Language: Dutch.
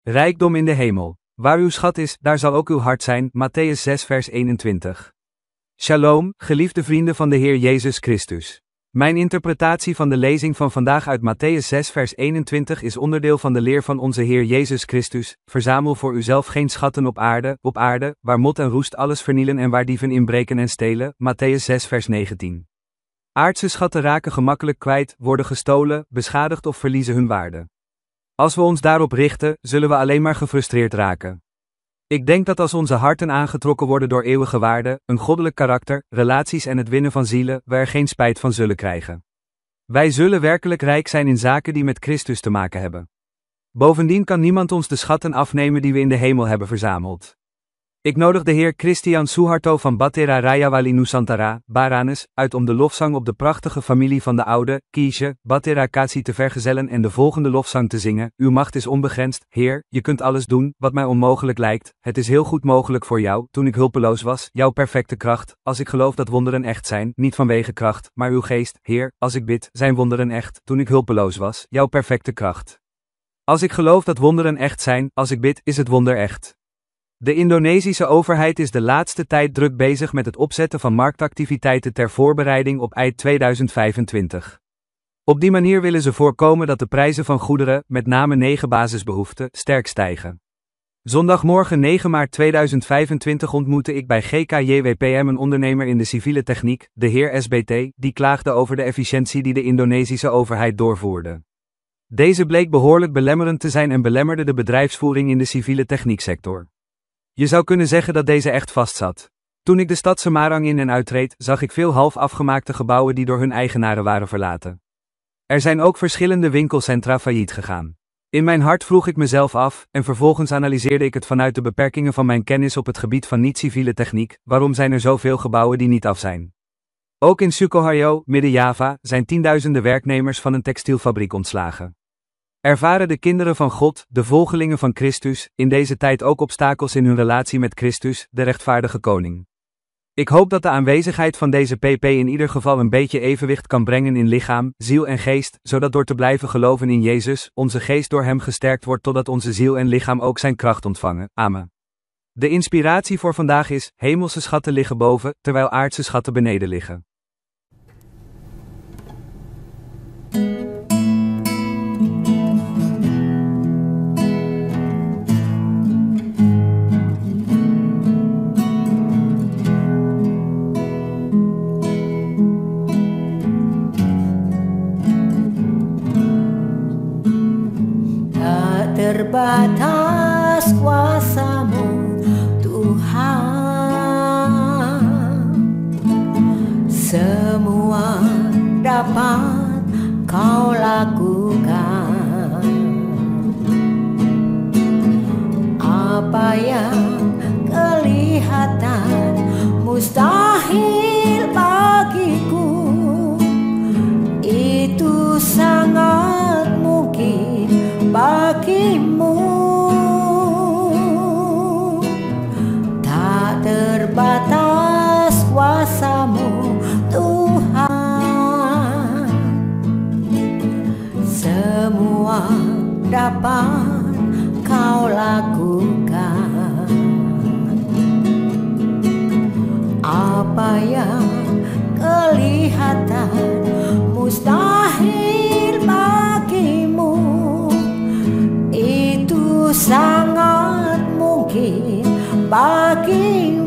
Rijkdom in de hemel. Waar uw schat is, daar zal ook uw hart zijn, Mattheüs 6 vers 21. Shalom, geliefde vrienden van de Heer Jezus Christus. Mijn interpretatie van de lezing van vandaag uit Mattheüs 6 vers 21 is onderdeel van de leer van onze Heer Jezus Christus: verzamel voor uzelf geen schatten op aarde, waar mot en roest alles vernielen en waar dieven inbreken en stelen, Mattheüs 6 vers 19. Aardse schatten raken gemakkelijk kwijt, worden gestolen, beschadigd of verliezen hun waarde. Als we ons daarop richten, zullen we alleen maar gefrustreerd raken. Ik denk dat als onze harten aangetrokken worden door eeuwige waarden, een goddelijk karakter, relaties en het winnen van zielen, we er geen spijt van zullen krijgen. Wij zullen werkelijk rijk zijn in zaken die met Christus te maken hebben. Bovendien kan niemand ons de schatten afnemen die we in de hemel hebben verzameld. Ik nodig de Heer Christian Suharto van Battera Rayawali Nusantara, Baranes, uit om de lofzang op de prachtige familie van de oude, Kiesje, Battera Kasi te vergezellen en de volgende lofzang te zingen: uw macht is onbegrensd, Heer, je kunt alles doen, wat mij onmogelijk lijkt, het is heel goed mogelijk voor jou, toen ik hulpeloos was, jouw perfecte kracht, als ik geloof dat wonderen echt zijn, niet vanwege kracht, maar uw geest, Heer, als ik bid, zijn wonderen echt, toen ik hulpeloos was, jouw perfecte kracht. Als ik geloof dat wonderen echt zijn, als ik bid, is het wonder echt. De Indonesische overheid is de laatste tijd druk bezig met het opzetten van marktactiviteiten ter voorbereiding op eind 2025. Op die manier willen ze voorkomen dat de prijzen van goederen, met name 9 basisbehoeften, sterk stijgen. Zondagmorgen 9 maart 2025 ontmoette ik bij GKJWPM een ondernemer in de civiele techniek, de heer SBT, die klaagde over de efficiëntie die de Indonesische overheid doorvoerde. Deze bleek behoorlijk belemmerend te zijn en belemmerde de bedrijfsvoering in de civiele technieksector. Je zou kunnen zeggen dat deze echt vastzat. Toen ik de stad Semarang in en uitreed, zag ik veel half afgemaakte gebouwen die door hun eigenaren waren verlaten. Er zijn ook verschillende winkelcentra failliet gegaan. In mijn hart vroeg ik mezelf af, en vervolgens analyseerde ik het vanuit de beperkingen van mijn kennis op het gebied van niet-civiele techniek: waarom zijn er zoveel gebouwen die niet af zijn? Ook in Sukoharjo, Midden-Java, zijn tienduizenden werknemers van een textielfabriek ontslagen. Ervaren de kinderen van God, de volgelingen van Christus, in deze tijd ook obstakels in hun relatie met Christus, de rechtvaardige koning? Ik hoop dat de aanwezigheid van deze PP in ieder geval een beetje evenwicht kan brengen in lichaam, ziel en geest, zodat door te blijven geloven in Jezus, onze geest door hem gesterkt wordt totdat onze ziel en lichaam ook zijn kracht ontvangen. Amen. De inspiratie voor vandaag is: hemelse schatten liggen boven, terwijl aardse schatten beneden liggen. Terbatas kuasa-Mu, Tuhan. Semua dapat Kau lakukan. Apa yang kelihatan mustahil bagiku, itu sangat mungkin bagimu. Tak terbatas kuasa-Mu, Tuhan. Semua dapat Kau lakukan. Apa yang kelihatan mustahil bagimu, itu sangat mungkin bagimu.